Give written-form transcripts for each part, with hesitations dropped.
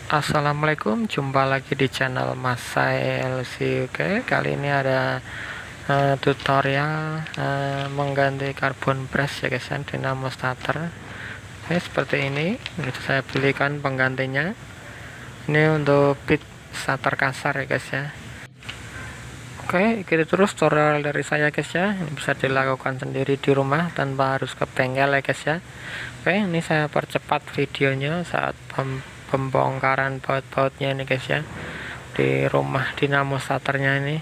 Assalamualaikum, jumpa lagi di channel Mas LC. Oke, kali ini ada tutorial mengganti karbon brush ya guys, dinamo starter. Oke, seperti ini saya pilihkan penggantinya. Ini untuk bit starter kasar ya guys ya. Oke, ikuti terus tutorial dari saya guys ya. Ini bisa dilakukan sendiri di rumah tanpa harus ke bengkel ya guys ya. Oke, ini saya percepat videonya saat pembongkaran baut-bautnya ini guys ya, di rumah dinamo starternya ini.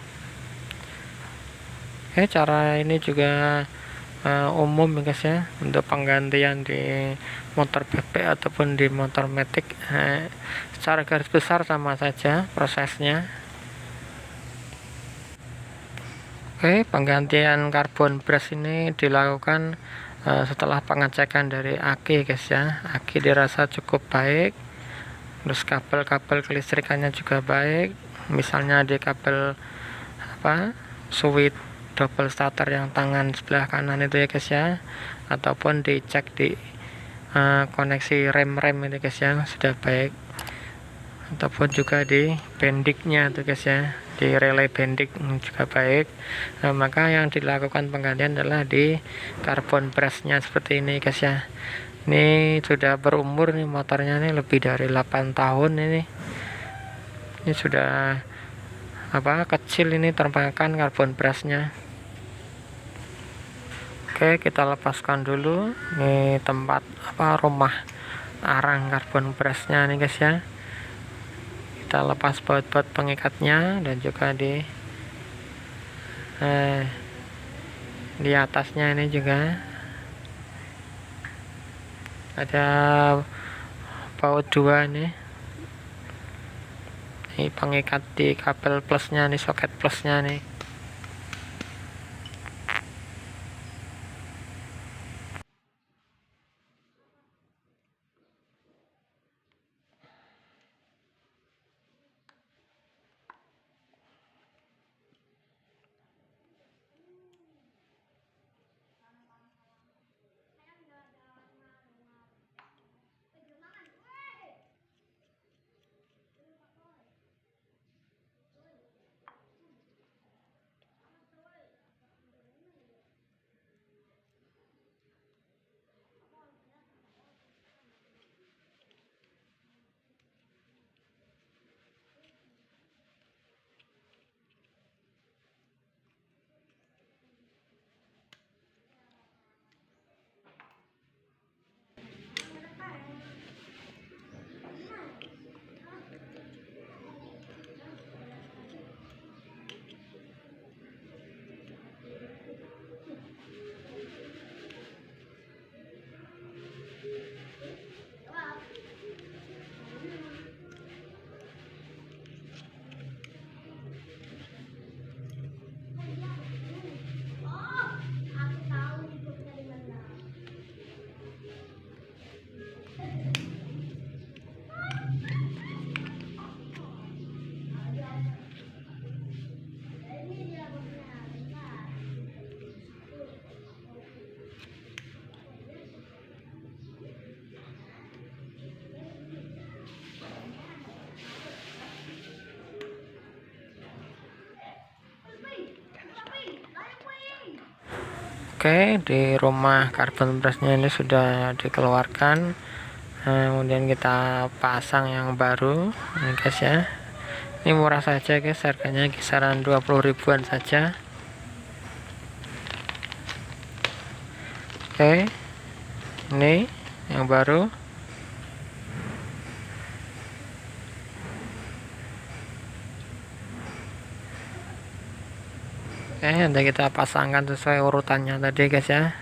Oke, cara ini juga umum ya guys ya, untuk penggantian di motor bebek ataupun di motor matic. Secara garis besar sama saja prosesnya. Oke, penggantian karbon brush ini dilakukan setelah pengecekan dari aki guys ya. Aki dirasa cukup baik, terus kabel-kabel kelistrikannya juga baik, misalnya di kabel switch double starter yang tangan sebelah kanan itu ya guys ya, ataupun dicek di koneksi rem itu guys ya, sudah baik, ataupun juga di bendiknya tuh guys ya, di relay bendik juga baik. Maka yang dilakukan penggantian adalah di karbon brushnya seperti ini guys ya. Ini sudah berumur nih motornya, nih lebih dari 8 tahun ini sudah kecil ini termakan karbon brushnya. Oke, kita lepaskan dulu ini tempat rumah arang karbon brushnya nih guys ya. Kita lepas baut-baut pengikatnya dan juga di atasnya ini juga ada baut 2 nih. Ini pengikat di kabel plusnya nih, soket plusnya nih. Oke, di rumah karbon brushnya ini sudah dikeluarkan. Kemudian kita pasang yang baru ini guys ya. Ini murah saja guys, harganya kisaran 20 ribuan saja. Oke, ini yang baru. Nanti kita pasangkan sesuai urutannya tadi guys ya.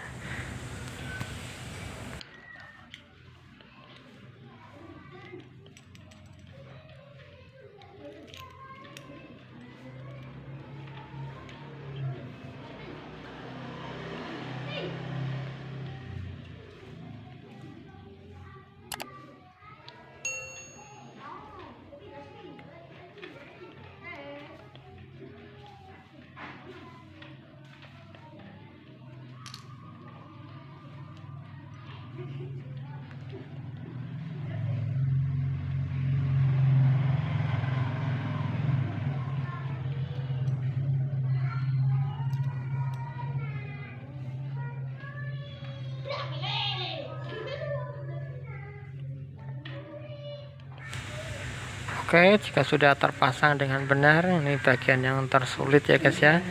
Oke, jika sudah terpasang dengan benar, ini bagian yang tersulit ya guys ya.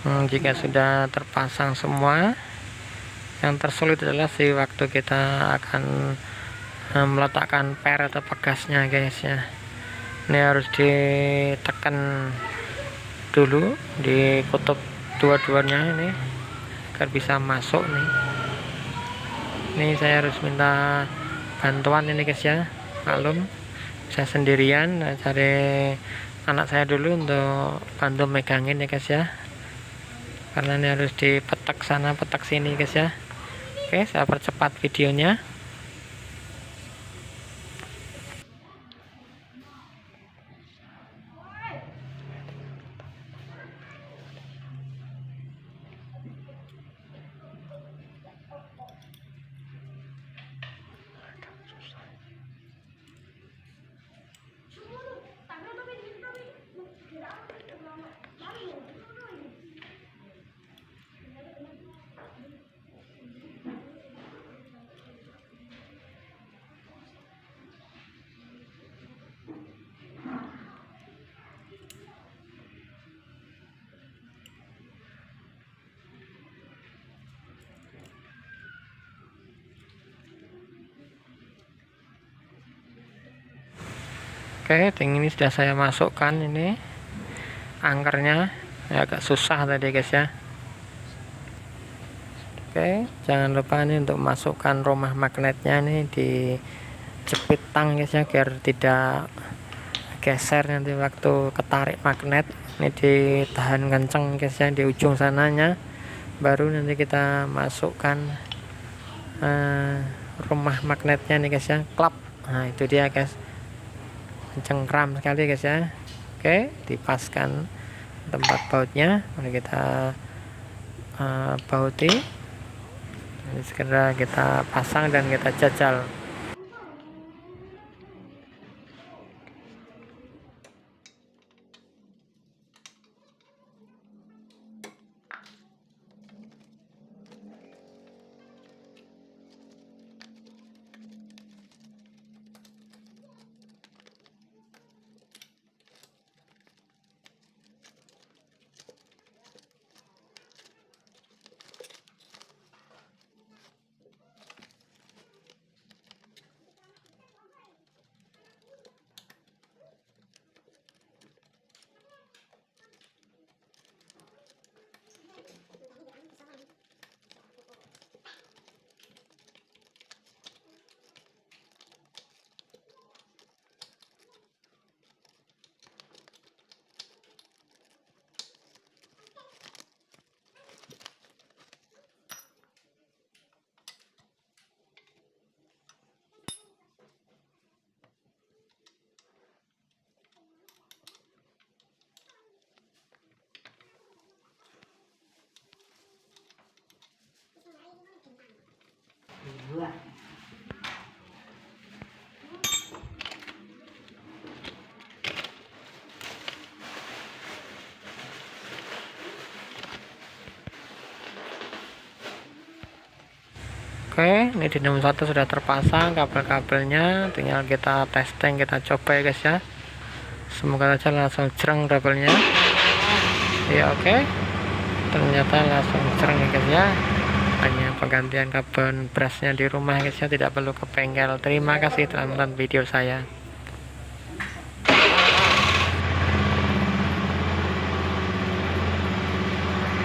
Jika sudah terpasang semua, yang tersulit adalah si waktu kita akan meletakkan per atau pegasnya guys ya. Ini harus ditekan dulu di kutub dua-duanya ini agar bisa masuk nih. Ini saya harus minta bantuan ini guys ya, maklum saya sendirian, cari anak saya dulu untuk bantu megangin ya guys ya, karena ini harus dipetak sana petak sini guys ya. Oke, saya percepat videonya. Oke, ini sudah saya masukkan ini angkernya, ya, agak susah tadi guys ya. Oke, jangan lupa nih untuk masukkan rumah magnetnya nih di jepit tang guys ya, biar tidak geser nanti waktu ketarik magnet. Ini ditahan kenceng guys ya di ujung sananya, baru nanti kita masukkan rumah magnetnya nih guys ya, klap. Nah itu dia guys, cengkram sekali guys ya. Oke, dipaskan tempat bautnya, mari kita bauti. Ini segera kita pasang dan kita jajal. Oke, ini dinamo 1 sudah terpasang kabel-kabelnya, tinggal kita testing, kita coba ya guys ya. Semoga saja langsung cereng kabelnya. Ya oke, ternyata langsung cereng ya guys ya. Hanya penggantian kabel brasnya di rumah guys ya, tidak perlu ke bengkel. Terima kasih telah menonton video saya.